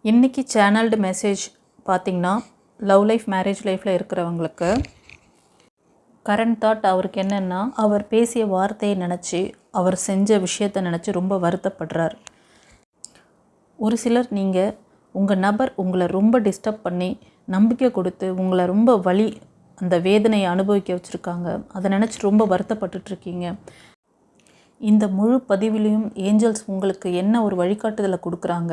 இன்றைக்கி சேனல்டு மெசேஜ் பார்த்திங்கன்னா love life marriage லைஃப்பில் இருக்கிறவங்களுக்கு கரண்ட் தாட் அவருக்கு என்னென்னா, அவர் பேசிய வார்த்தையை நினச்சி, அவர் செஞ்ச விஷயத்தை நினச்சி ரொம்ப வருத்தப்படுறார். ஒரு சிலர் நீங்கள் உங்கள் நபர் உங்களை ரொம்ப டிஸ்டர்ப் பண்ணி நம்பிக்கை கொடுத்து உங்களை ரொம்ப வலி அந்த வேதனையை அனுபவிக்க வச்சுருக்காங்க. அதை நினச்சி ரொம்ப வருத்தப்பட்டுட்ருக்கீங்க. இந்த முழு பதிவிலையும் ஏஞ்சல்ஸ் உங்களுக்கு என்ன ஒரு வழிகாட்டுதலை கொடுக்குறாங்க,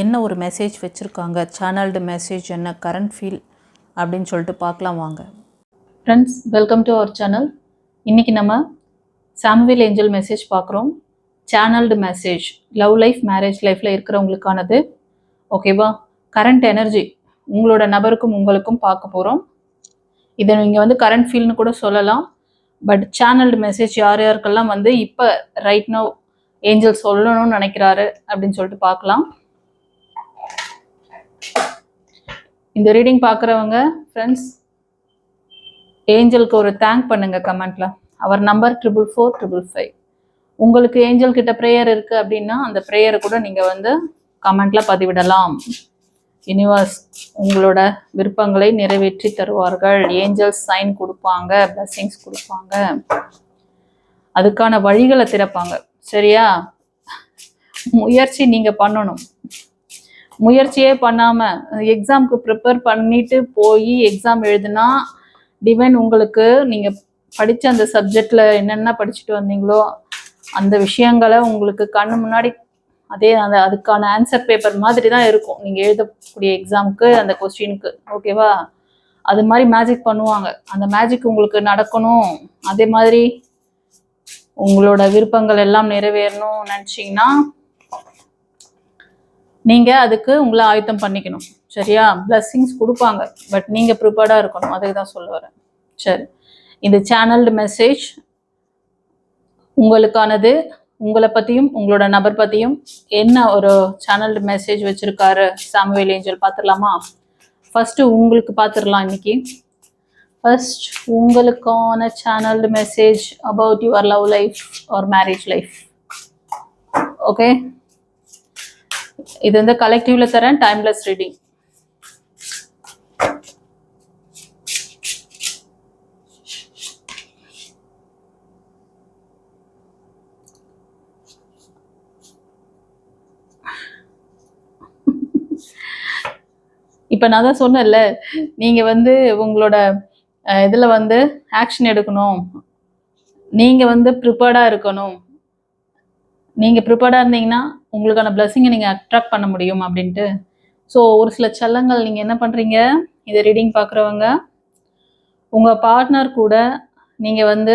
என்ன ஒரு மெசேஜ் வச்சுருக்காங்க, சேனல்டு மெசேஜ் என்ன, கரண்ட் ஃபீல் அப்படின்னு சொல்லிட்டு பார்க்கலாம் வாங்க. Friends, welcome to our channel. இன்றைக்கி நம்ம சாமுவேல் ஏஞ்சல் மெசேஜ் பார்க்குறோம். Channelled message love life marriage லைஃப்பில் இருக்கிறவங்களுக்கானது. ஓகேவா? கரண்ட் எனர்ஜி உங்களோட நபருக்கும் உங்களுக்கும் பார்க்க போகிறோம். இதை நீங்கள் கரண்ட் ஃபீல்னு கூட சொல்லலாம். பட் சேனல்டு மெசேஜ் யார் யாருக்கெல்லாம் இப்போ ரைட் நவ் ஏஞ்சல் சொல்லணும்னு நினைக்கிறாரு அப்படின்னு சொல்லிட்டு பார்க்கலாம். இந்த ரீடிங் பார்க்குறவங்க ஃப்ரெண்ட்ஸ், ஏஞ்சலுக்கு ஒரு தேங்க் பண்ணுங்க கமெண்ட்ல. அவர் நம்பர் 44455. உங்களுக்கு ஏஞ்சல் கிட்ட ப்ரேயர் இருக்கு அப்படின்னா அந்த ப்ரேயரை கூட நீங்க கமெண்ட்ல பதிவிடலாம். யூனிவர்ஸ் உங்களோட விருப்பங்களை நிறைவேற்றி தருவார்கள். ஏஞ்சல்ஸ் சைன் கொடுப்பாங்க, பிளஸிங்ஸ் கொடுப்பாங்க, அதுக்கான வழிகளை திறப்பாங்க. சரியா? முயற்சி நீங்க பண்ணணும். முயற்சியே பண்ணாம எக்ஸாமுக்கு ப்ரிப்பேர் பண்ணிட்டு போய் எக்ஸாம் எழுதுனா டிவைன் உங்களுக்கு நீங்க படிச்ச அந்த சப்ஜெக்ட்ல என்னென்ன படிச்சுட்டு வந்தீங்களோ அந்த விஷயங்களை உங்களுக்கு கண்ணு முன்னாடி அதுக்கான ஆன்சர் பேப்பர் மாதிரி தான் இருக்கும் நீங்க எழுதக்கூடிய எக்ஸாமுக்கு அந்த கொஸ்டினுக்கு. ஓகேவா? அது மாதிரி மேஜிக் பண்ணுவாங்க. அந்த மேஜிக் உங்களுக்கு நடக்கணும், அதே மாதிரி உங்களோட விருப்பங்கள் எல்லாம் நிறைவேறணும் நினைச்சீங்கன்னா நீங்க அதுக்கு உங்களை ஆயத்தம் பண்ணிக்கணும். சரியா? பிளஸ்ஸிங்ஸ் கொடுப்பாங்க, பட் நீங்க ப்ரிப்பேர்டா இருக்கணும். அதுக்கு தான் சொல்ல வரேன். சரி, இந்த சேனல்டு மெசேஜ் உங்களுக்கானது. உங்களை பத்தியும் உங்களோட நபர் பத்தியும் என்ன ஒரு சேனல்டு மெசேஜ் வச்சிருக்காரு சாமுவேல் ஏஞ்சல் பார்த்துடலாமா? ஃபர்ஸ்ட் உங்களுக்கு பார்த்துடலாம். இன்னைக்கு ஃபர்ஸ்ட் உங்களுக்கான channeled message about your love life or marriage life. Okay, இது கலெக்டிவ்ல தரேன், டைம்லெஸ் ரீடிங். இப்போ நான் தான் சொன்னேன்ல, நீங்கள் உங்களோட இதில் ஆக்ஷன் எடுக்கணும். நீங்கள் ப்ரிப்பேர்டாக இருக்கணும். நீங்கள் ப்ரிப்பேர்டாக இருந்தீங்கன்னா உங்களுக்கான பிளஸிங்கை நீங்கள் அட்ராக்ட் பண்ண முடியும் அப்படின்ட்டு. ஸோ ஒரு சில செல்லங்கள் நீங்கள் என்ன பண்ணுறீங்க, இதை ரீடிங் பார்க்குறவங்க உங்கள் பார்ட்னர் கூட நீங்கள்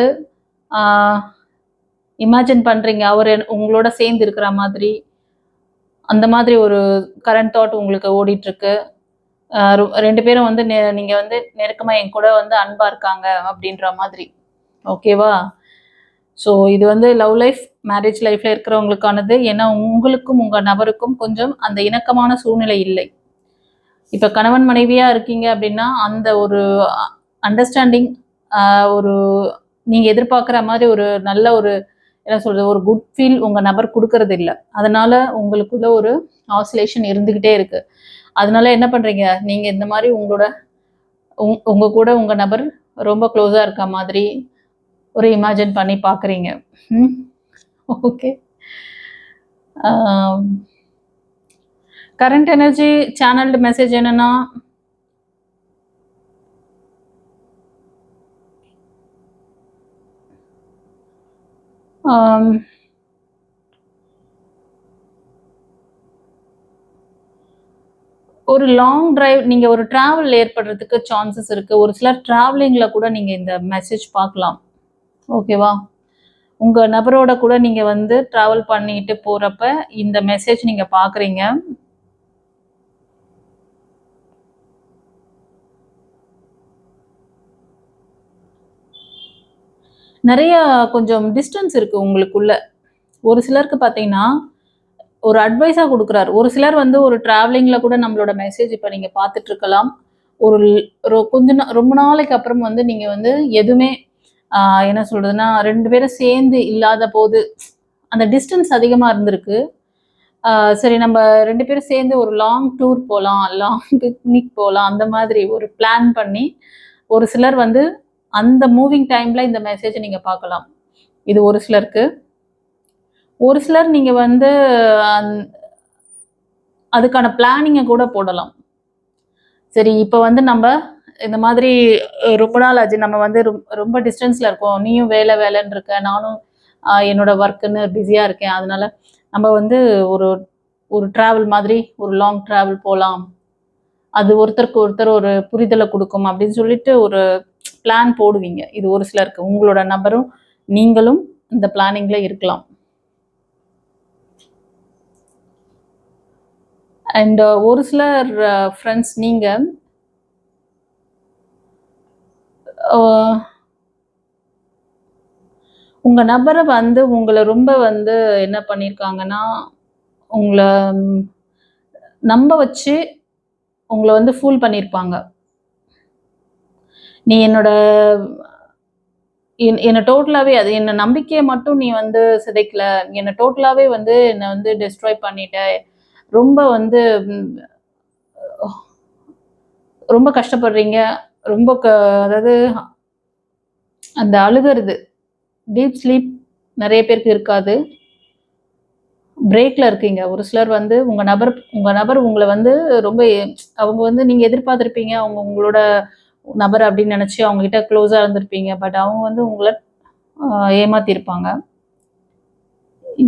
இமேஜின் பண்ணுறீங்க, அவர் உங்களோட சேர்ந்து இருக்கிற மாதிரி. அந்த மாதிரி ஒரு கரண்ட் தாட் உங்களுக்கு ஓடிட்டுருக்கு. ரெண்டு பேரும் நீங்கள் நெருக்கமாக என் கூட அன்பாக இருக்காங்க அப்படின்ற மாதிரி. ஓகேவா? ஸோ இது லவ் லைஃப் மேரேஜ் லைஃப்பில் இருக்கிறவங்களுக்கானது. ஏன்னா உங்களுக்கும் உங்கள் நபருக்கும் கொஞ்சம் அந்த இணக்கமான சூழ்நிலை இல்லை. இப்போ கணவன் மனைவியாக இருக்கீங்க அப்படின்னா அந்த ஒரு அண்டர்ஸ்டாண்டிங், ஒரு நீங்கள் எதிர்பார்க்குற மாதிரி ஒரு நல்ல ஒரு என்ன சொல்கிறது, ஒரு குட் ஃபீல் உங்கள் நபர் கொடுக்கறது இல்லை. அதனால் உங்களுக்குள்ள ஒரு ஆசிலேஷன் இருந்துக்கிட்டே இருக்குது. அதனால என்ன பண்ணுறீங்க, நீங்கள் இந்த மாதிரி உங்கள் கூட உங்கள் நபர் ரொம்ப க்ளோஸாக இருக்க மாதிரி ஒரு இமேஜின் பண்ணி பார்க்குறீங்க. ஓகே, கரண்ட் எனர்ஜி சேனல்டு மெசேஜ் என்னன்னா, ஒரு லாங் டிரைவ், நீங்கள் ஒரு ட்ராவல் ஏற்படுறதுக்கு சான்சஸ் இருக்குது. ஒரு சிலர் ட்ராவலிங்கில் கூட நீங்கள் இந்த மெசேஜ் பார்க்கலாம். ஓகேவா? உங்கள் நபரோட கூட நீங்கள் ட்ராவல் பண்ணிட்டு போகிறப்ப இந்த மெசேஜ் நீங்கள் பார்க்குறீங்க. நிறைய கொஞ்சம் டிஸ்டன்ஸ் இருக்குது உங்களுக்குள்ள. ஒரு சிலருக்கு பார்த்தீங்கன்னா ஒரு அட்வைஸாக கொடுக்குறாரு. ஒரு சிலர் ஒரு ட்ராவலிங்கில் கூட நம்மளோட மெசேஜ் இப்போ நீங்கள் பார்த்துட்ருக்கலாம். ரொம்ப நாளைக்கு அப்புறம் நீங்கள் எதுவுமே என்ன சொல்கிறதுன்னா 2 பேரும் சேர்ந்து இல்லாத போது அந்த டிஸ்டன்ஸ் அதிகமாக இருந்திருக்கு. சரி நம்ம 2 பேரும் சேர்ந்து ஒரு லாங் டூர் போகலாம், லாங் பிக்னிக் போகலாம், அந்த மாதிரி ஒரு பிளான் பண்ணி ஒரு சிலர் வந்து அந்த மூவிங் டைமில் இந்த மெசேஜை நீங்கள் பார்க்கலாம். இது ஒரு சிலருக்கு. ஒரு சிலர் நீங்கள் வந்து அதுக்கான பிளானிங்கை கூட போடலாம். சரி இப்போ வந்து நம்ம இந்த மாதிரி ரொம்ப நாள் ஆச்சு, நம்ம வந்து ரொம்ப டிஸ்டன்ஸில் இருக்கோம், நீயும் வேலை வேலைன்னு இருக்க, நானும் என்னோட ஒர்க்குன்னு பிஸியாக இருக்கேன், அதனால நம்ம வந்து ஒரு ஒரு ட்ராவல் மாதிரி ஒரு லாங் ட்ராவல் போகலாம், அது ஒருத்தருக்கு ஒருத்தர் ஒரு புரிதலை கொடுக்கும் அப்படின்னு சொல்லிட்டு ஒரு பிளான் போடுவீங்க. இது ஒரு சிலருக்கு. உங்களோட நபரும் நீங்களும் இந்த பிளானிங்ல இருக்கலாம். அண்ட் ஒரு சிலர் ஃப்ரெண்ட்ஸ் நீங்கள் உங்கள் நபரை வந்து உங்களை ரொம்ப வந்து என்ன பண்ணியிருக்காங்கன்னா, உங்களை நம்ப வச்சு உங்களை வந்து ஃபூல் பண்ணியிருப்பாங்க. நீ என்னோட என்னை டோட்டலாகவே அது என்னை நம்பிக்கையை மட்டும் நீ வந்து சிதைக்கல, என்னை டோட்டலாகவே வந்து என்னை வந்து டெஸ்ட்ராய் பண்ணிட்ட, ரொம்ப வந்து ரொம்ப கஷ்டப்படுறீங்க, ரொம்ப அதாவது அந்த அழுகிறது டீப் ஸ்லீப் நிறைய பேருக்கு இருக்காது, பிரேக்கில் இருக்கீங்க. ஒரு சிலர் வந்து உங்கள் நபர் உங்களை வந்து ரொம்ப அவங்க வந்து நீங்கள் எதிர்பார்த்துருப்பீங்க, அவங்க உங்களோட நபர் அப்படின்னு நினச்சி அவங்ககிட்ட க்ளோஸாக இருந்திருப்பீங்க. பட் அவங்க வந்து உங்களை ஏமாத்திருப்பாங்க.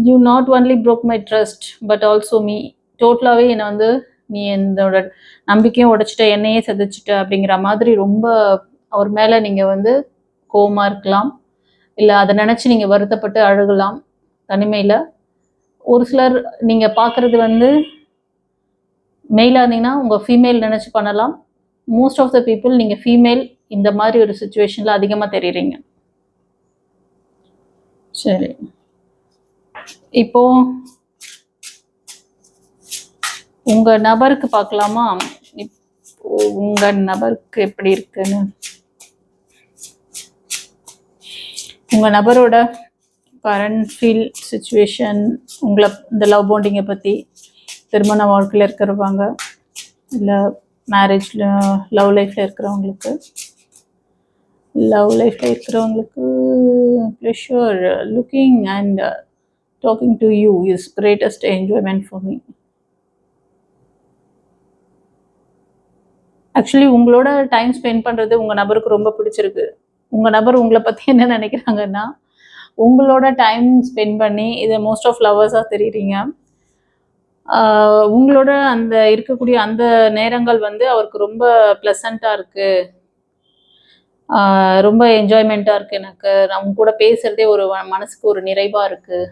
You not only broke my trust but also me. டோட்டலாகவே என்னை வந்து நீ என்னோட நம்பிக்கையும் உடைச்சிட்ட, என்னையே சதிச்சிட்ட அப்படிங்கிற மாதிரி ரொம்ப அவர் மேலே நீங்கள் வந்து கோவமாக இருக்கலாம், இல்லை அதை நினச்சி நீங்கள் வருத்தப்பட்டு அழுகலாம் தனிமையில். ஒரு சிலர் நீங்கள் பார்க்குறது வந்து மெயிலாக இருந்தீங்கன்னா உங்கள் ஃபீமேல் நினச்சி பண்ணலாம். மோஸ்ட் ஆஃப் த பீப்புள் நீங்கள் ஃபீமேல் இந்த மாதிரி ஒரு சுச்சுவேஷனில் அதிகமாக தெரியுறீங்க. சரி, இப்போ உங்கள் நபருக்கு பார்க்கலாமா? இப்போ உங்கள் நபருக்கு எப்படி இருக்குன்னு. உங்கள் நபரோட கரண்ட் ஃபீல் சிச்சுவேஷன், உங்களை இந்த லவ் பாண்டிங்கை பற்றி, திருமண வாழ்க்கையில் இருக்கிறவங்க இல்லை மேரேஜில் லவ் லைஃப்பில் இருக்கிறவங்களுக்கு, pleasure looking and talking to you is greatest enjoyment for me. Actually உங்களோட டைம் ஸ்பெண்ட் பண்ணுறது உங்கள் நபருக்கு ரொம்ப பிடிச்சிருக்கு. உங்கள் நபர் உங்களை பற்றி என்ன நினைக்கிறாங்கன்னா, உங்களோட டைம் ஸ்பெண்ட் பண்ணி இதை மோஸ்ட் ஆஃப் லவர்ஸாக தெரியுறீங்க. உங்களோட அந்த இருக்கக்கூடிய அந்த நேரங்கள் வந்து அவருக்கு ரொம்ப ப்ளசண்ட்டாக இருக்குது, ரொம்ப என்ஜாய்மெண்ட்டாக இருக்குது, எனக்கு நான் உங்க கூட பேசுகிறதே ஒரு மனசுக்கு ஒரு நிறைவாக இருக்குது,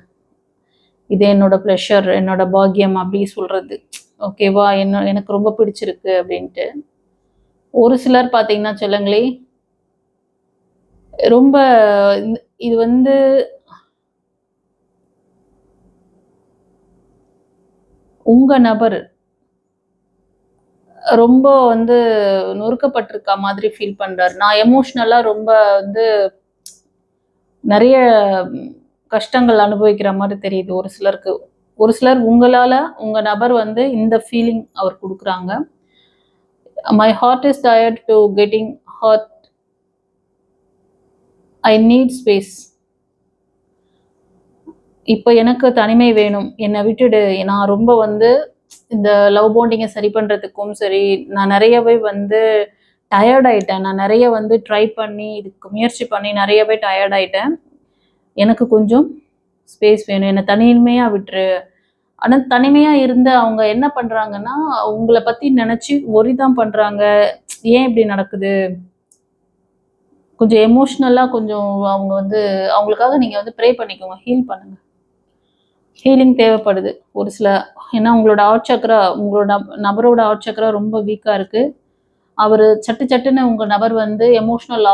இது என்னோட ப்ளஷர், என்னோட பாக்கியம் அப்படி சொல்கிறது. ஓகேவா, எனக்கு ரொம்ப பிடிச்சிருக்கு அப்படின்ட்டு. ஒரு சிலர் பார்த்தீங்கன்னா சொல்லுங்களே, ரொம்ப இது வந்து உங்க நபர் ரொம்ப வந்து நொறுக்கப்பட்டிருக்க மாதிரி ஃபீல் பண்றாரு. நான் எமோஷ்னலா ரொம்ப வந்து நிறைய கஷ்டங்கள் அனுபவிக்கிற மாதிரி தெரியுது ஒரு சிலருக்கு. ஒரு சிலர் உங்களால உங்க நபர் வந்து இந்த ஃபீலிங் அவர் கொடுக்குறாங்க. My heart is tired to getting hurt, I need space. இப்போ எனக்கு தனிமை வேணும், என்னை விட்டுடு. நான் ரொம்ப வந்து இந்த லவ் பாண்டிங்கை சரி பண்ணுறதுக்கும் சரி, நான் நிறையவே வந்து டயர்ட் ஆயிட்டேன். நான் நிறைய வந்து ட்ரை பண்ணி இதுக்கு முயற்சி பண்ணி நிறையவே டயர்ட் ஆயிட்டேன். எனக்கு கொஞ்சம் ஸ்பேஸ் வேணும், என்னை தனிமையாக விட்டுரு. ஆனால் தனிமையாக இருந்த அவங்க என்ன பண்ணுறாங்கன்னா, உங்களை பற்றி நினச்சி ஒரி தான் பண்ணுறாங்க. ஏன் இப்படி நடக்குது? கொஞ்சம் எமோஷ்னலாக கொஞ்சம் அவங்க வந்து அவங்களுக்காக நீங்கள் வந்து ப்ரே பண்ணிக்கோங்க, ஹீல் பண்ணுங்கள். ஹீலிங் தேவைப்படுது ஒரு சில. ஏன்னா உங்களோட ஹார்ட் சக்கரா, உங்களோட நபரோட ஹார்ட் சக்கரா ரொம்ப வீக்காக இருக்குது. அவர் சட்டுன்னு உங்கள் நபர் வந்து எமோஷ்னல்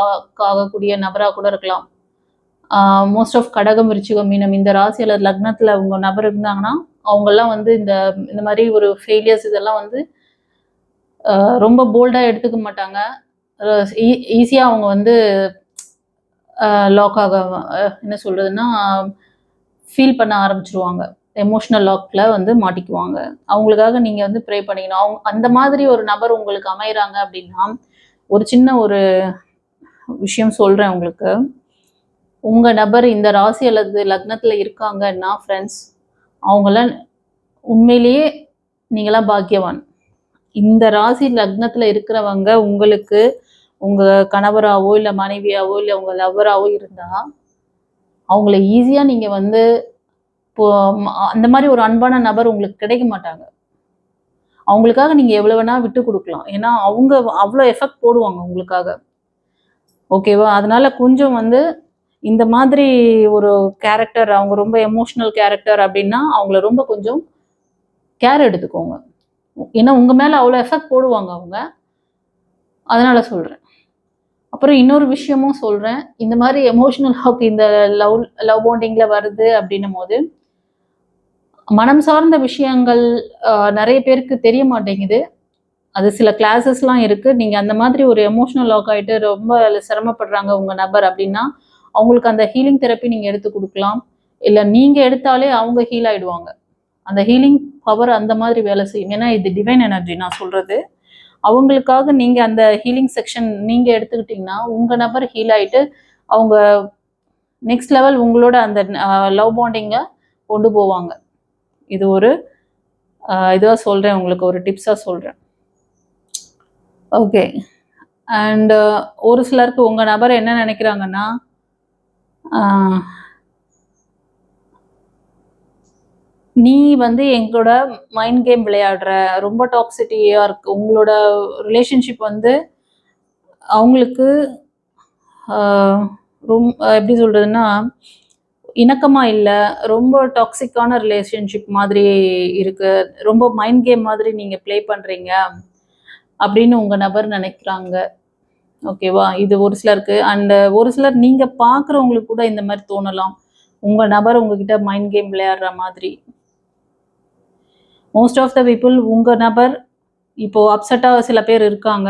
ஆகக்கூடிய நபராக கூட இருக்கலாம். மோஸ்ட் ஆஃப் கடகம், விருச்சிகம், மீனம் இந்த ராசி அல்லது லக்னத்தில் உங்கள் நபர் இருந்தாங்கன்னா அவங்கெல்லாம் வந்து இந்த மாதிரி ஒரு ஃபெயிலியர்ஸ் இதெல்லாம் வந்து ரொம்ப போல்டாக எடுத்துக்க மாட்டாங்க. ஈஸியாக அவங்க வந்து லாக் ஆக என்ன சொல்கிறதுன்னா ஃபீல் பண்ண ஆரம்பிச்சிருவாங்க. எமோஷ்னல் லாக்ல வந்து மாட்டிக்குவாங்க. அவங்களுக்காக நீங்க வந்து ப்ரே பண்ணிக்கணும். அந்த மாதிரி ஒரு நபர் உங்களுக்கு அமையறாங்க அப்படின்னா, ஒரு சின்ன ஒரு விஷயம் சொல்றேன் உங்களுக்கு. உங்க நபர் இந்த ராசி அல்லது லக்னத்துல இருக்காங்கன்னா ஃப்ரெண்ட்ஸ், அவங்கலாம் உண்மையிலேயே நீங்கலாம் பாக்கியவான். இந்த ராசி லக்னத்துல இருக்கிறவங்க உங்களுக்கு உங்க கணவராவோ, இல்ல மனைவியாவோ, இல்ல உங்க லவ்வராவோ இருந்தா, அவங்கள ஈஸியா நீங்க வந்து இப்போ அந்த மாரி ஒரு அன்பான நபர் உங்களுக்கு கிடைக்க மாட்டாங்க. அவங்களுக்காக நீங்க எவ்வளவு வேணா விட்டு குடுக்கலாம். ஏன்னா, அவங்க அவ்ளோ எஃபெக்ட் போடுவாங்க உங்களுக்காக. ஓகேவா? அதனால கொஞ்சம் வந்து இந்த மாதிரி ஒரு கேரக்டர், அவங்க ரொம்ப எமோஷனல் கேரக்டர் அப்டின்னா, அவங்கள ரொம்ப கொஞ்சம் கேர் எடுத்துக்கோங்க. ஏன்னா, உங்க மேல அவ்ளோ எஃபெக்ட் போடுவாங்க அவங்க. அதனால சொல்றேன். அப்புறம் இன்னொரு விஷயமும் சொல்றேன். இந்த மாரி எமோஷனல் லாக் இந்த லவ் லவ் பாண்டிங்ல வருது அப்டின்னும்போது, மனம் சார்ந்த விஷயங்கள் நெறைய பேருக்கு தெரிய மாட்டேங்குது. அது சில கிளாஸஸ்லாம் இருக்கு. நீங்க அந்த மாதிரி ஒரு எமோஷனல் லாக் ஆயிட்டு ரொம்ப சிரமப்படுறாங்க உங்க நபர் அப்டின்னா, அவங்களுக்கு அந்த ஹீலிங் தெரப்பி நீங்க எடுத்து குடுக்கலாம். இல்ல நீங்க எடுத்தாலே அவங்க ஹீல் ஆயிடுவாங்க. அந்த ஹீலிங் பவர் அந்த மாதிரி வேலை செய்யும். ஏன்னா இது டிவைன் எனர்ஜி நான் சொல்றது. அவங்களுக்காக நீங்க அந்த ஹீலிங் செக்ஷன் நீங்க எடுத்துக்கிட்டீங்கன்னா, உங்க நபர் ஹீல் ஆயிட்டு, அவங்க நெக்ஸ்ட் லெவல் உங்களோட அந்த லவ் பாண்டிங்க கொண்டு போவாங்க. இது ஒரு இதுவா சொல்றேன் உங்களுக்கு ஒரு டிப்ஸா சொல்றேன். ஓகே. அண்ட் ஒரு சிலருக்கு உங்க நபர் என்ன நினைக்கிறாங்கன்னா, நீ வந்து எங்களோட மைண்ட் கேம் விளையாடுற, ரொம்ப டாக்ஸிட்டியா இருக்கு. உங்களோட ரிலேஷன்ஷிப் வந்து அவங்களுக்கு எப்படி சொல்றதுன்னா, இணக்கமா இல்ல. ரொம்ப டாக்ஸிக்கான ரிலேஷன்ஷிப் மாதிரி இருக்கு. ரொம்ப மைண்ட் கேம் மாதிரி நீங்க ப்ளே பண்றீங்க அப்படின்னு உங்க நபர் நினைக்கிறாங்க. ஓகேவா? இது ஒரு சிலருக்கு. அண்ட் ஒரு சிலர் நீங்க பார்க்குறவங்களுக்கு கூட இந்த மாரி தோணலாம். உங்க நபர் உங்ககிட்ட மைண்ட் கேம் விளையாடுற மாதிரி. மோஸ்ட் ஆஃப் த பீப்பிள் உங்க நபர் இப்போ அப்செட்டா சில பேர் இருக்காங்க.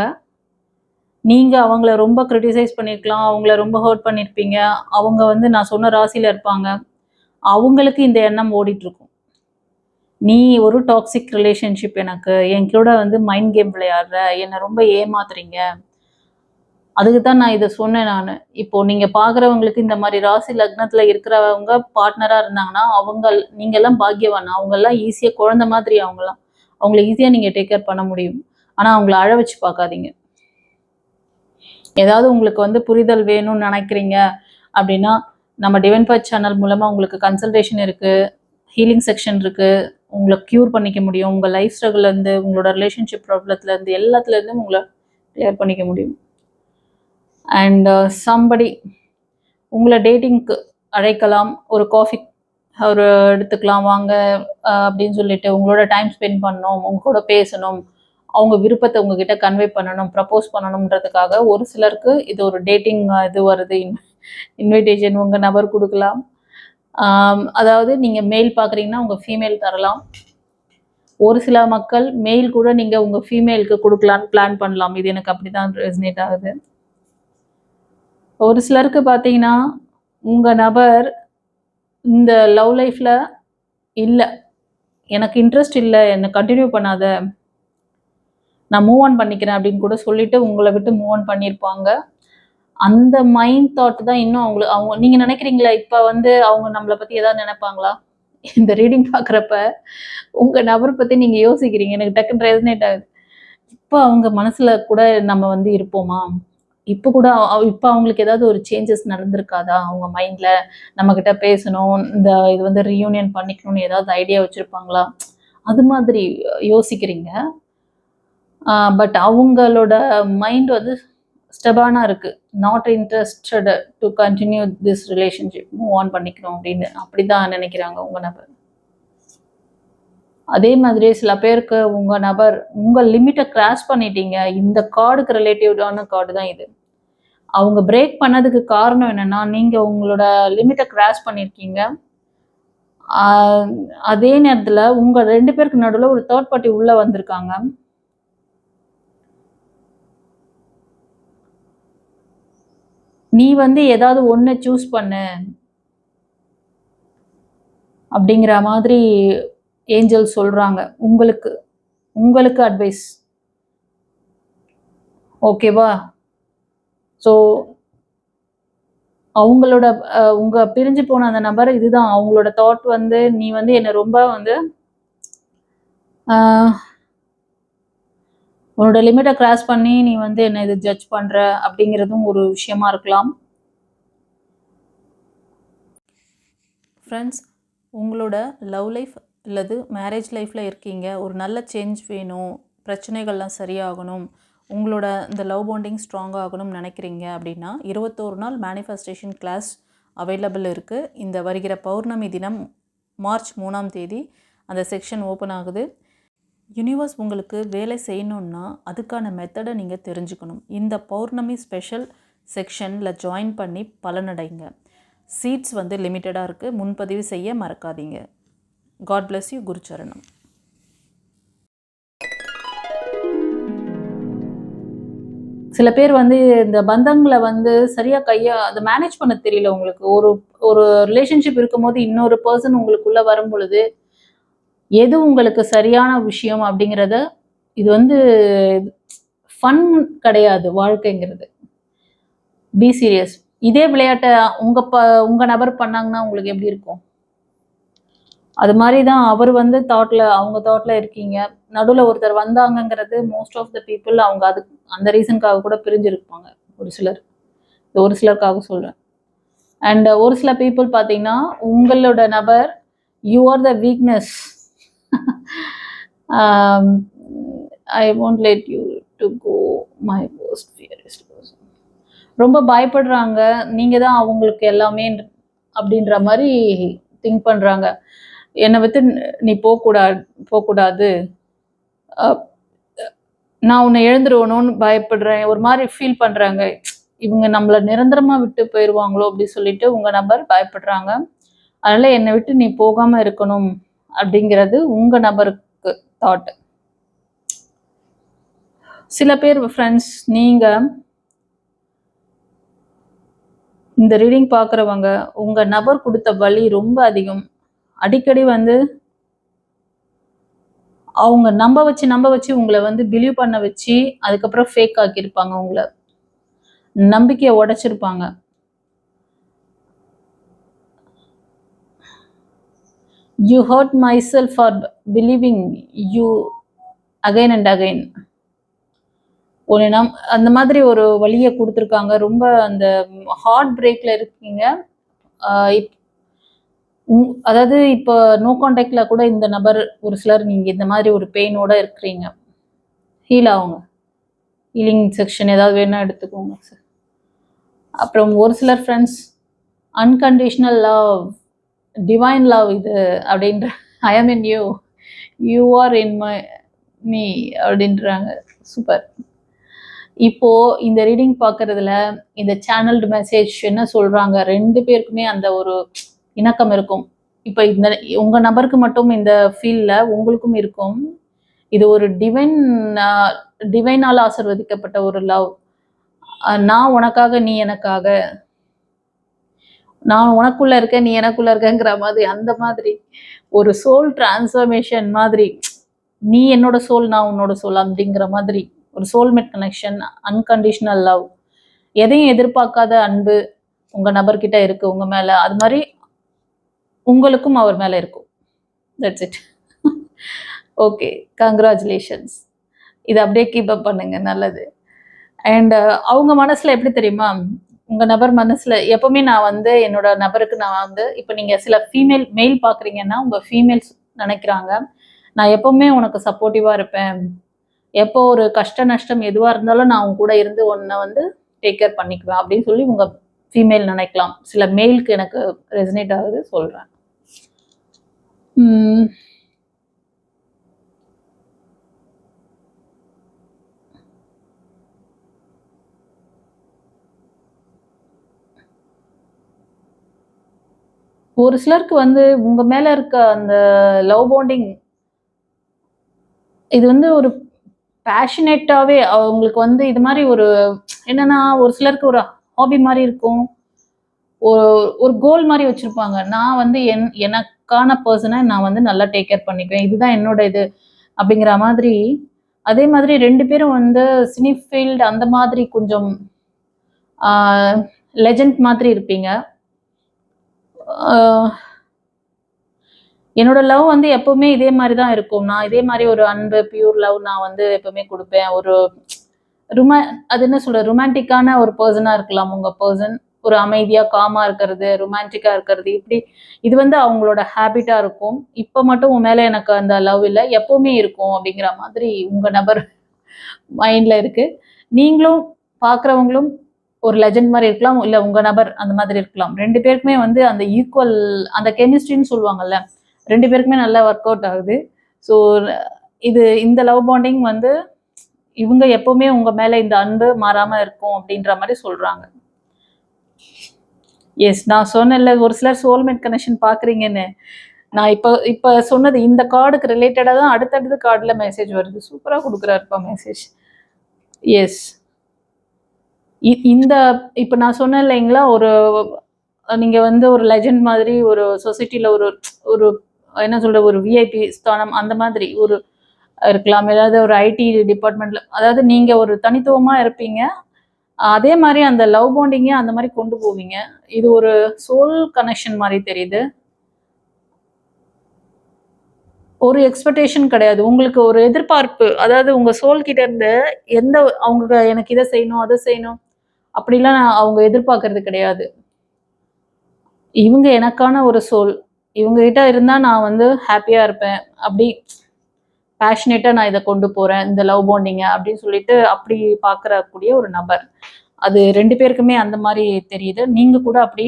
நீங்க அவங்கள ரொம்ப கிரிட்டிசைஸ் பண்ணியிருக்கலாம். அவங்கள ரொம்ப ஹர்ட் பண்ணியிருப்பீங்க. அவங்க வந்து நான் சொன்ன ராசியில இருப்பாங்க. அவங்களுக்கு இந்த எண்ணம் ஓடிட்டுருக்கும். நீ ஒரு டாக்ஸிக் ரிலேஷன்ஷிப் எனக்கு. என் கூட வந்து மைண்ட் கேம் விளையாடுற. என்ன ரொம்ப ஏமாத்துறீங்க. அதுக்கு தான் நான் இத சொன்னேன் நானு. இப்போ நீங்க பார்க்குறவங்களுக்கு இந்த மாரி ராசி லக்னத்துல இருக்கிறவங்க பார்ட்னரா இருந்தாங்கன்னா, நீங்கலாம் பாக்கியவான். அவங்கலாம் ஈஸியா குழந்தை மாதிரி அவங்கலாம். அவங்கள ஈஸியா நீங்க டேக் கேர் பண்ண முடியும். ஆனா அவங்கள அழ வச்சு பார்க்காதீங்க. ஏதாவது உங்களுக்கு வந்து புரிதல் வேணும்னு நினைக்கிறீங்க அப்படின்னா, நம்ம டிவைன் பாத் சேனல் மூலமா உங்களுக்கு கன்சல்டேஷன் இருக்கு. ஹீலிங் செக்ஷன் இருக்கு. உங்கள கியூர் பண்ணிக்க முடியும். உங்க லைஃப் ஸ்ட்ரகிள்லேருந்து, உங்களோட ரிலேஷன்ஷிப் ப்ராப்ளத்துலேருந்து எல்லாத்துலேருந்தும் உங்கள கிளியர் பண்ணிக்க முடியும். அண்ட் சம்படி உங்கள டேட்டிங்க்கு அழைக்கலாம். ஒரு காஃபி ஒரு எடுத்துக்கலாம் வாங்க அப்படின்னு சொல்லிட்டு உங்களோட டைம் ஸ்பெண்ட் பண்ணணும். உங்க கூட பேசணும். அவங்க விருப்பத்த உங்ககிட்ட கன்வே பண்ணணும், ப்ரப்போஸ் பண்ணணும்ன்றதுக்காக ஒரு சிலருக்கு இது ஒரு டேட்டிங் இது வருது. இன்விடேஷன் உங்க நபர் குடுக்கலாம். அதாவது நீங்க மெயில் பார்க்குறீங்கன்னா, உங்க ஃபீமேல் தரலாம். ஒரு சில மக்கள் மெயில் கூட நீங்க உங்க ஃபீமேலுக்கு குடுக்கலான்னு பிளான் பண்ணலாம். இது எனக்கு அப்படிதான் ரெசனேட் ஆகுது. ஒரு சிலருக்கு பார்த்தீங்கன்னா, உங்க நபர் இந்த லவ் லைஃப்ல இல்ல. எனக்கு இன்ட்ரெஸ்ட் இல்ல. என்ன கன்டின்யூ பண்ணாத. நான் மூவ் ஆன் பண்ணிக்கிறேன் அப்படின்னு கூட சொல்லிட்டு உங்கள விட்டு மூவ் ஆன் பண்ணியிருப்பாங்க. அந்த மைண்ட் தாட் தான் இன்னும் அவங்க நீங்க நினைக்கிறீங்களா, இப்ப வந்து அவங்க நம்மள பத்தி ஏதாவது நினைப்பாங்களா? இந்த ரீடிங் பார்க்குறப்ப உங்க நபர் பத்தி நீங்க யோசிக்கிறீங்க. எனக்கு டக்குன்னு ரெசனேட் ஆகுது. இப்ப அவங்க மனசுல கூட நம்ம வந்து இருப்போமா? இப்ப கூட இப்ப அவங்களுக்கு ஏதாவது ஒரு சேஞ்சஸ் நடந்திருக்காதா? அவங்க மைண்ட்ல நம்மகிட்ட பேசணும், இது வந்து ரீயூனியன் பண்ணிக்கணும்னு ஏதாவது ஐடியா வச்சிருப்பாங்களா? அது மாதிரி யோசிக்கிறீங்க. பட் அவங்களோட மைண்ட் வந்து ஸ்டெபானா இருக்கு. Not interested to continue this relationship. Move on பண்ணிக்கணும் அப்படின்னு அப்படிதான் நினைக்கிறாங்க உங்க நபர். அதே மாதிரி சில பேருக்கு உங்க நபர் உங்க லிமிட்ட கிராஸ் பண்ணிட்டீங்க. இந்த கார்டுக்கு ரிலேட்டிவான கார்டு தான் இது. அவங்க பிரேக் பண்ணதுக்கு காரணம் என்னன்னா, நீங்க உங்களோட லிமிட்ட கிராஸ் பண்ணியிருக்கீங்க. ஆ அதே நேரத்துல உங்க 2 பேருக்கு நடுவுல ஒரு தேர்ட் பார்ட்டி உள்ள வந்திருக்காங்க. நீ வந்து ஏதாவது ஒண்ண சூஸ் பண்ணு. அப்படிங்கிற மாதிரி ஏஞ்சல் சொல்கிறாங்க. உங்களுக்கு அட்வைஸ். ஓகேவா? ஸோ அவங்களோட உங்க பிரிஞ்சு போன அந்த நபர் இதுதான் அவங்களோட தாட் வந்து, நீ வந்து என்னை ரொம்ப வந்து உன்னோட லிமிட்டை கிராஸ் பண்ணி நீ வந்து என்னை இது ஜட்ஜ் பண்ற அப்படிங்கிறதும் ஒரு விஷயமா இருக்கலாம். ஃப்ரெண்ட்ஸ், உங்களோட லவ் லைஃப் அல்லது மேரேஜ் லைஃப்பில் இருக்கீங்க, ஒரு நல்ல சேஞ்ச் வேணும், பிரச்சனைகள்லாம் சரியாகணும், உங்களோட இந்த லவ் பாண்டிங் ஸ்ட்ராங்காக ஆகணும்னு நினைக்கிறீங்க அப்படின்னா 21 நாள் மேனிஃபெஸ்டேஷன் கிளாஸ் அவைலபிள் இருக்குது. இந்த வருகிற பௌர்ணமி தினம் மார்ச் 3ஆம் தேதி அந்த செக்ஷன் ஓப்பன் ஆகுது. யூனிவர்ஸ் உங்களுக்கு வேலை செய்யணுன்னா அதுக்கான மெத்தடை நீங்கள் தெரிஞ்சுக்கணும். இந்த பௌர்ணமி ஸ்பெஷல் செக்ஷனில் ஜாயின் பண்ணி பலனடைங்க. சீட்ஸ் வந்து லிமிட்டடாக இருக்குது. முன்பதிவு செய்ய மறக்காதீங்க. God bless you. குருச்சரணம். சில பேர் வந்து இந்த பந்தங்களை வந்து சரியாக அதை மேனேஜ் பண்ண தெரியல உங்களுக்கு. ஒரு ரிலேஷன்ஷிப் இருக்கும்போது இன்னொரு பர்சன் உங்களுக்குள்ளே வரும் பொழுது எது உங்களுக்கு சரியான விஷயம் அப்படிங்கிறத, இது வந்து ஃபன் கிடையாது வாழ்க்கைங்கிறது. Be serious. இதே விளையாட்டை உங்க நபர் பண்ணாங்கன்னா உங்களுக்கு எப்படி இருக்கும்? அது மாதிரி தான் அவர் வந்து அவங்க தாட்ல இருக்கீங்க. நடுவில் ஒருத்தர் வந்தாங்கங்கிறது மோஸ்ட் ஆஃப் த பீப்புள் அவங்க அந்த ரீசனுக்காக கூட பிரிஞ்சிருப்பாங்க. ஒரு சிலருக்காக சொல்றேன். அண்ட் ஒரு சில பீப்புள் பார்த்தீங்கன்னா உங்களோட நபர் you are the weakness. I won't let you to go my most fearest person. ரொம்ப பயப்படுறாங்க. நீங்கள் தான் அவங்களுக்கு எல்லாமே அப்படின்ற மாதிரி திங்க் பண்ணுறாங்க. என்னை விட்டு நீ போகக்கூடாது, நான் உன்னை எழுந்துருவணும்னு பயப்படுறேன், ஒரு மாதிரி ஃபீல் பண்ணுறாங்க. இவங்க நம்மளை நிரந்தரமாக விட்டு போயிடுவாங்களோ அப்படி சொல்லிட்டு உங்கள் நபர் பயப்படுறாங்க. அதனால் என்னை விட்டு நீ போகாமல் இருக்கணும் அப்படிங்கிறது உங்கள் நபருக்கு தாட். சில பேர் ஃப்ரெண்ட்ஸ், நீங்கள் இந்த ரீடிங் பார்க்குறவங்க உங்கள் நபர் கொடுத்த வலி ரொம்ப அதிகம். அடிக்கடி வந்து அவங்க நம்ப வச்சு உங்களை வந்து பிலீவ் பண்ண வச்சு அதுக்கப்புறம் ஃபேக் ஆக்கியிருப்பாங்க. உங்களை நம்பிக்கையை உடைச்சிருப்பாங்க. You hurt myself for believing you again and again. அந்த மாதிரி ஒரு வழியை கொடுத்துருக்காங்க. ரொம்ப அந்த ஹார்ட் பிரேக்கில் இருக்கீங்க. அதாவது இப்போ நோ கான்டாக்ட்ல கூட இந்த நபர் ஒரு சிலர் நீங்கள் இந்த மாதிரி ஒரு பெயினோட இருக்கிறீங்க. ஹீல் ஆகுங்க. ஹீலிங் செக்ஷன் ஏதாவது வேணா எடுத்துக்கோங்க சார். அப்புறம் ஒரு சிலர் friends unconditional love, divine love இது அப்படின்ற, ஐ ஆம் in you, you are in me அப்படின்றாங்க. சூப்பர். இப்போ இந்த ரீடிங் பார்க்கறதுல இந்த சேனல்டு மெசேஜ் என்ன சொல்றாங்க, 2 பேருக்குமே அந்த ஒரு இணக்கம் இருக்கும். இப்போ உங்க நபருக்கு மட்டும் இந்த ஃபீல்ல உங்களுக்கும் இருக்கும். இது ஒரு டிவைனால் ஆசீர்வதிக்கப்பட்ட ஒரு லவ். நான் உனக்காக நீ எனக்காக, நான் உனக்குள்ள இருக்கேன் நீ எனக்குள்ள இருக்கங்கிற மாதிரி, அந்த மாதிரி ஒரு சோல் டிரான்ஸ்ஃபர்மேஷன் மாதிரி, நீ என்னோட சோல் நான் உன்னோட சோல் அப்படிங்கிற மாதிரி ஒரு சோல்மேட் கனெக்ஷன், அன்கண்டிஷனல் லவ், எதையும் எதிர்பார்க்காத அன்பு உங்க நபர்கிட்ட இருக்கு உங்க மேல. அது மாதிரி உங்களுக்கும் அவர் மேல இருக்கும். That's it. Okay, congratulations. இதை அப்படியே கீப் அப் பண்ணுங்க, நல்லது. அண்ட் அவங்க மனசுல எப்படி தெரியுமா, உங்க நபர் மனசுல எப்பவுமே நான் வந்து என்னோட நபருக்கு நான் வந்து, இப்போ நீங்க சில மெயில் பாக்குறீங்கன்னா உங்க ஃபீமேல்ஸ் நினைக்கிறாங்க, நான் எப்பவுமே உனக்கு சப்போர்ட்டிவா இருப்பேன், எப்போ ஒரு கஷ்ட நஷ்டம் எதுவா இருந்தாலும் நான் உங்க கூட இருந்து உன்னை வந்து டேக் கேர் பண்ணிக்குவேன் அப்படின்னு சொல்லி உங்க ஃபீமேல் நினைக்கலாம். சில மெயிலுக்கு எனக்கு ரெசனேட் ஆகுது, சொல்றேன். ஒரு சிலருக்கு வந்து உங்க மேல இருக்க அந்த லவ் பாண்டிங் இது வந்து ஒரு பேஷனேட்டாவே அவங்களுக்கு வந்து இது மாதிரி ஒரு என்னன்னா, ஒரு சிலருக்கு ஒரு ஹாபி மாதிரி இருக்கும், ஒரு கோல் மாதிரி வச்சிருப்பாங்க. நான் வந்து எனக்கான பர்சனை நான் வந்து நல்லா டேக் கேர் பண்ணிக்குவேன், இதுதான் என்னோட இது அப்படிங்கிற மாதிரி. அதே மாதிரி 2 பேரும் வந்து சினி ஃபீல்டு அந்த மாதிரி கொஞ்சம் லெஜண்ட் மாதிரி இருப்பீங்க. என்னோட லவ் வந்து எப்பவுமே இதே மாதிரி தான் இருக்கும். நான் இதே மாதிரி ஒரு அன்பு, பியூர் லவ் நான் வந்து எப்பவுமே குடுப்பேன். ஒரு அது என்ன சொல்றது, ரொமான்டிக்கான ஒரு பெர்சனா இருக்கலாம் உங்க பெர்சன். ஒரு அமைதியா, காமா இருக்கிறது, ரொமான்டிக்கா இருக்கிறது, இப்படி இது வந்து அவங்களோட ஹேபிட்டா இருக்கும். இப்ப மட்டும் உன் மேல எனக்கு அந்த லவ் இல்ல, எப்பவுமே இருக்கும் அப்படிங்கிற மாதிரி உங்க நபர் மைண்ட்ல இருக்கு. நீங்களும் பார்க்குறவங்களும் ஒரு லெஜண்ட் மாரி இருக்கலாம், இல்ல உங்க நபர் அந்த மாதிரி இருக்கலாம். 2 பேருக்குமே வந்து அந்த ஈக்குவல் அந்த கெமிஸ்ட்ரின்னு சொல்லுவாங்கல்ல, 2 பேருக்குமே நல்லா ஒர்க் அவுட் ஆகுது. ஸோ இந்த லவ் பாண்டிங் வந்து இவங்க எப்பவுமே உங்க மேல இந்த அன்பு மாறாம இருக்கும் அப்படின்ற மாதிரி சொல்றாங்க. எஸ், நான் சொன்னேன்ல ஒரு சிலர் சோல்மேட் கனெக்ஷன் பாக்குறீங்கன்னு. நான் இப்ப சொன்னது இந்த கார்டுக்கு ரிலேட்டடா தான் அடுத்தடுத்த கார்டுல மெசேஜ் வருது. சூப்பரா கொடுக்குறாருப்பா மெசேஜ். எஸ், இந்த இப்ப நான் சொன்னேன் இல்லைங்களா, நீங்க வந்து ஒரு லெஜண்ட் மாதிரி ஒரு சொசைட்டில ஒரு ஒரு என்ன சொல்ற ஒரு விஐபி ஸ்தானம் அந்த மாதிரி ஒரு இருக்கலாம். ஏதாவது ஒரு ஐடி டிபார்ட்மெண்ட்ல, அதாவது நீங்க ஒரு தனித்துவமா இருப்பீங்க. அதே மாதிரி அந்த லவ் பாண்டிங்க அந்த மாதிரி கொண்டு போவீங்க. இது ஒரு சோல் கனெக்ஷன் மாதிரி தெரியுது. ஒரு எக்ஸ்பெக்டேஷன் கிடையாது, உங்களுக்கு ஒரு எதிர்பார்ப்பு. அதாவது உங்க சோல் கிட்ட இருந்து அவங்க எனக்கு இதை செய்யணும் அதை செய்யணும் அப்படிலாம் அவங்க எதிர்பார்க்கறது கிடையாது. இவங்க எனக்கான ஒரு சோல், இவங்க கிட்ட இருந்தா நான் வந்து ஹாப்பியா இருப்பேன், அப்படி பேஷனேட்டா நான் இதை கொண்டு போறேன் இந்த லவ் பாண்டிங்க அப்படின்னு சொல்லிட்டு அப்படி பார்க்கறக்கூடிய ஒரு நபர். அது 2 பேருக்குமே அந்த மாதிரி தெரியுது. நீங்க கூட அப்படி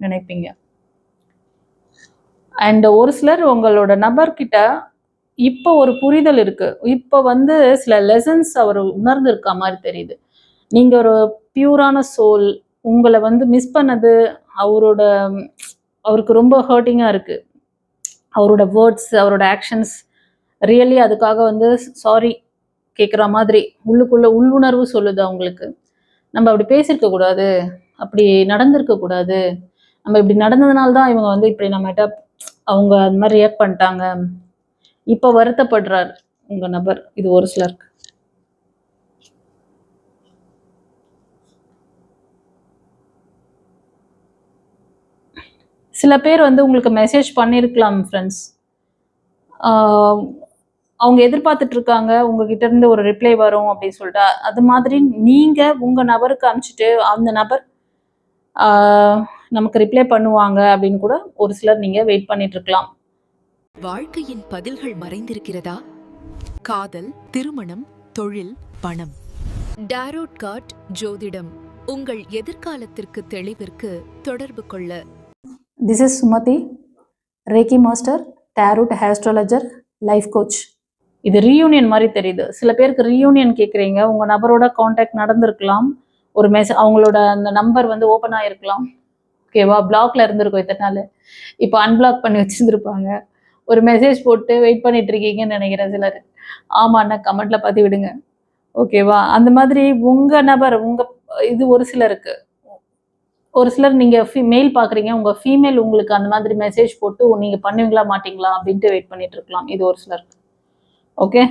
நினைப்பீங்க. அண்ட் ஒரு சிலர் உங்களோட நபர்கிட்ட இப்போ ஒரு புரிதல் இருக்கு. இப்போ வந்து சில லெசன்ஸ் அவர் உணர்ந்து இருக்க மாதிரி தெரியுது. நீங்க ஒரு பியூரான சோல், உங்களை வந்து மிஸ் பண்ணது அவருக்கு ரொம்ப ஹர்ட்டிங்கா இருக்கு. அவரோட வேர்ட்ஸ், அவரோட ஆக்ஷன்ஸ் ரியலி அதுக்காக வந்து சாரி கேட்குற மாதிரி உள்ளுக்குள்ள உள்ளுணர்வு சொல்லுது அவங்களுக்கு. நம்ம அப்படி பேசியிருக்க கூடாது, அப்படி நடந்திருக்க கூடாது, நம்ம இப்படி நடந்ததுனால தான் இவங்க வந்து இப்படி நம்மகிட்ட அவங்க அந்த மாதிரி ரியாக்ட் பண்ணிட்டாங்க. இப்போ வருத்தப்படுறார் உங்க நபர். இது ஒரு சிலருக்கு. சில பேர் வந்து உங்களுக்கு மெசேஜ் பண்ணியிருக்கலாம் ஃப்ரெண்ட்ஸ். அவங்க எதிர்பார்த்துட்டு இருக்காங்க உங்ககிட்ட இருந்து ஒரு ரிப்ளை வரும் அப்படின்னு சொல்லிட்டு. அது மாதிரி நீங்க உங்க நபருக்கு அனுப்பிச்சிட்டு அந்த நபர் நமக்கு ரிப்ளை பண்ணுவாங்க அப்படின்னு கூட ஒரு சிலர் நீங்க வெயிட் பண்ணிட்டு இருக்கலாம். வாழ்க்கையின் பதில்கள் மறைந்திருக்கிறதா? காதல், திருமணம், தொழில், பணம். டாரோட் கார்ட் ஜோதிடம் உங்கள் எதிர்காலத்திற்கு தெளிவிற்கு தொடர்பு கொள்ள. This is Sumathi, reiki master, tarot astrologer, life coach. இது ரீயூனியன் மாதிரி தெரியுது. சில பேருக்கு ரீயூனியன் கேட்குறீங்க, உங்கள் நபரோட காண்டாக்ட் நடந்திருக்கலாம், ஒரு அவங்களோட அந்த நம்பர் வந்து ஓப்பன் ஆகிருக்கலாம், ஓகேவா, பிளாக்ல இருந்திருக்கும் இத்தனை நாள், இப்போ அன்பிளாக் பண்ணி வச்சுருந்துருப்பாங்க. ஒரு மெசேஜ் போட்டு வெயிட் பண்ணிட்டு இருக்கீங்கன்னு நினைக்கிறேன் சிலர். ஆமாண்ணா கமெண்ட்ல பார்த்து விடுங்க, ஓகேவா. அந்த மாதிரி உங்கள் நபர் இது ஒரு சிலருக்கு. ஒரு சிலர் நீங்கள் மெயில் பார்க்குறீங்க, உங்கள் ஃபீமேல் உங்களுக்கு அந்த மாதிரி மெசேஜ் போட்டு நீங்கள் பண்ணுவீங்களா மாட்டிங்களா அப்படின்ட்டு வெயிட் பண்ணிட்டு இருக்கலாம். இது ஒரு சிலருக்கு. ஓகே,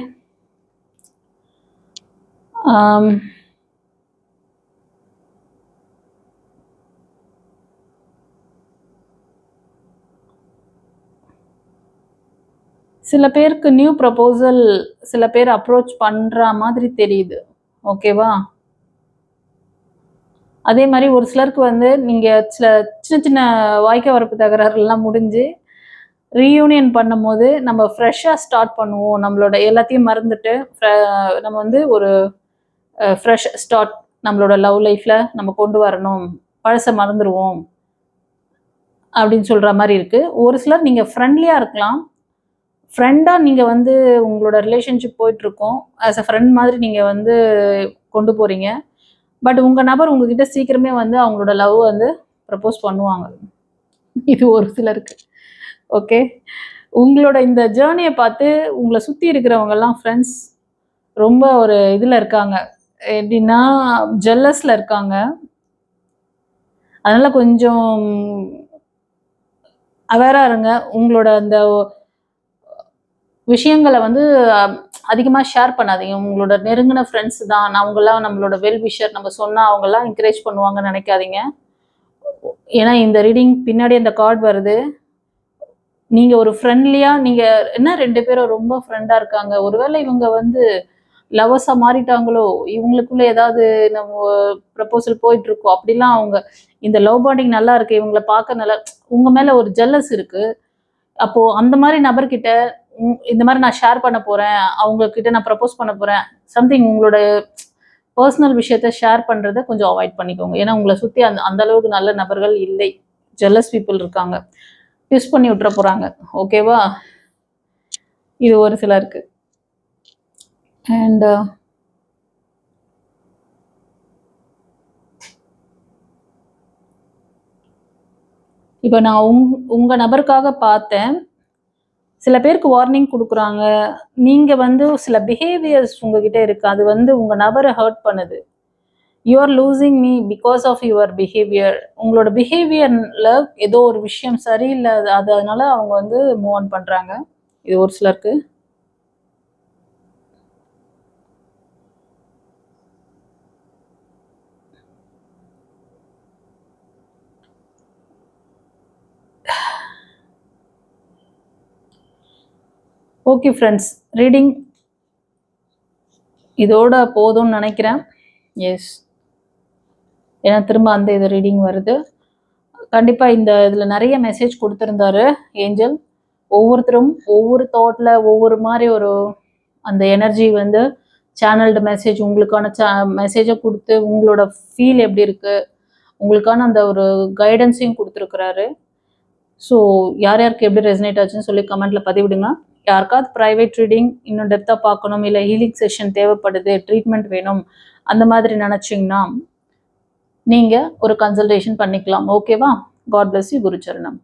சில பேருக்கு நியூ ப்ரப்போசல் சில பேர் அப்ரோச் பண்ணுற மாதிரி தெரியுது, ஓகேவா. அதே மாதிரி ஒரு சிலருக்கு வந்து நீங்கள் சின்ன சின்ன வாய்க்கை வரப்பு தகராறுலாம் முடிஞ்சு ரீயூனியன் பண்ணும்போது நம்ம ஃப்ரெஷ்ஷாக ஸ்டார்ட் பண்ணுவோம், நம்மளோட எல்லாத்தையும் மறந்துட்டு நம்ம வந்து ஒரு ஃப்ரெஷ் ஸ்டார்ட் நம்மளோட லவ் லைஃப்பில் நம்ம கொண்டு வரணும், பழசை மறந்துடுவோம் அப்படின்னு சொல்கிற மாதிரி இருக்குது. ஒரு சிலர் நீங்கள் ஃப்ரெண்ட்லியாக இருக்கலாம், ஃப்ரெண்டாக நீங்கள் வந்து உங்களோட ரிலேஷன்ஷிப் போயிட்டுருக்கோம், ஆஸ் அ ஃப்ரெண்ட் மாதிரி நீங்கள் வந்து கொண்டு போகிறீங்க. பட் உங்கள் நபர் உங்ககிட்ட சீக்கிரமே வந்து அவங்களோட லவ் வந்து ப்ரப்போஸ் பண்ணுவாங்க. இது ஒரு சிலருக்கு. ஓகே, உங்களோட இந்த ஜேர்னியை பார்த்து உங்களை சுற்றி இருக்கிறவங்கெல்லாம் ஃப்ரெண்ட்ஸ் ரொம்ப ஒரு இதில் இருக்காங்க, எப்படின்னா ஜெல்லஸில் இருக்காங்க. அதனால் கொஞ்சம் அவேராக இருங்க. உங்களோட அந்த விஷயங்களை வந்து அதிகமாக ஷேர் பண்ணாதீங்க. உங்களோட நெருங்கின ஃப்ரெண்ட்ஸ் தான் அவங்கெல்லாம் நம்மளோட வெல் விஷர், நம்ம சொன்னால் அவங்கெல்லாம் என்கரேஜ் பண்ணுவாங்கன்னு நினைக்காதீங்க. ஏன்னா இந்த ரீடிங் பின்னாடி அந்த கார்டு வருது. நீங்கள் ஒரு ஃப்ரெண்ட்லியாக நீங்கள் என்ன 2 பேரும் ரொம்ப ஃப்ரெண்டாக இருக்காங்க, ஒருவேளை இவங்க வந்து லவர்ஸாக மாறிட்டாங்களோ, இவங்களுக்குள்ள ஏதாவது நம்ம ப்ரப்போசல் போயிட்டு இருக்கோம் அப்படிலாம் அவங்க இந்த லவ் பாண்டிங் நல்லா இருக்கு, இவங்களை பார்க்க நல்லா உங்க மேல ஒரு ஜெல்லஸ் இருக்கு. அப்போ அந்த மாதிரி நபர்கிட்ட இந்த மாதிரி நான் ஷேர் பண்ண போறேன், அவங்க கிட்ட நான் ப்ரப்போஸ் பண்ண போறேன், சம்திங் உங்களோட பர்சனல் விஷயத்த ஷேர் பண்றதை கொஞ்சம் அவாய்ட் பண்ணிக்கோங்க. ஏன்னா உங்களை சுற்றி அந்த அளவுக்கு நல்ல நபர்கள் இல்லை, ஜெல்லஸ் பீப்புள் இருக்காங்க, யூஸ் பண்ணி விட்டுற போறாங்க. ஓகேவா? இது ஒரு சிலருக்கு. அண்ட் இப்போ நான் உங்க நபருக்காக பார்த்தேன். சில பேருக்கு வார்னிங் கொடுக்குறாங்க. நீங்க வந்து சில பிஹேவியர்ஸ் உங்ககிட்ட இருக்கு, அது வந்து உங்க நபரை ஹர்ட் பண்ணுது. You are losing me because of your behaviour. உங்களோட பிஹேவியர்ல ஏதோ ஒரு விஷயம் சரியில்லை, அதனால அவங்க வந்து மூவ் ஆன் பண்றாங்க. இது ஒரு சிலருக்கு. ஓகே ஃப்ரெண்ட்ஸ், ரீடிங் இதோட போதும்னு நினைக்கிறேன். எஸ், ஏன்னா திரும்ப அந்த இது ரீடிங் வருது. கண்டிப்பாக இந்த இதில் நிறைய மெசேஜ் கொடுத்துருந்தாரு ஏஞ்சல். ஒவ்வொருத்தரும் ஒவ்வொரு தாட்டில் ஒவ்வொரு மாதிரி ஒரு அந்த எனர்ஜி வந்து சேனல்டு மெசேஜ் உங்களுக்கான மெசேஜை கொடுத்து உங்களோட ஃபீல் எப்படி இருக்குது, உங்களுக்கான அந்த ஒரு கைடன்ஸையும் கொடுத்துருக்குறாரு. ஸோ யார் யாருக்கு எப்படி ரெசனேட் ஆச்சுன்னு சொல்லி கமெண்ட்டில் பதிவிடுங்க. யாருக்காவது ப்ரைவேட் ரீடிங் இன்னும் டெப்த்தாக பார்க்கணும், இல்லை ஹீலிங் செஷன் தேவைப்படுது, ட்ரீட்மெண்ட் வேணும், அந்த மாதிரி நினச்சிங்கன்னா நீங்கள் ஒரு கன்சல்டேஷன் பண்ணிக்கலாம். ஓகேவா? God bless you. குருச்சரணம்.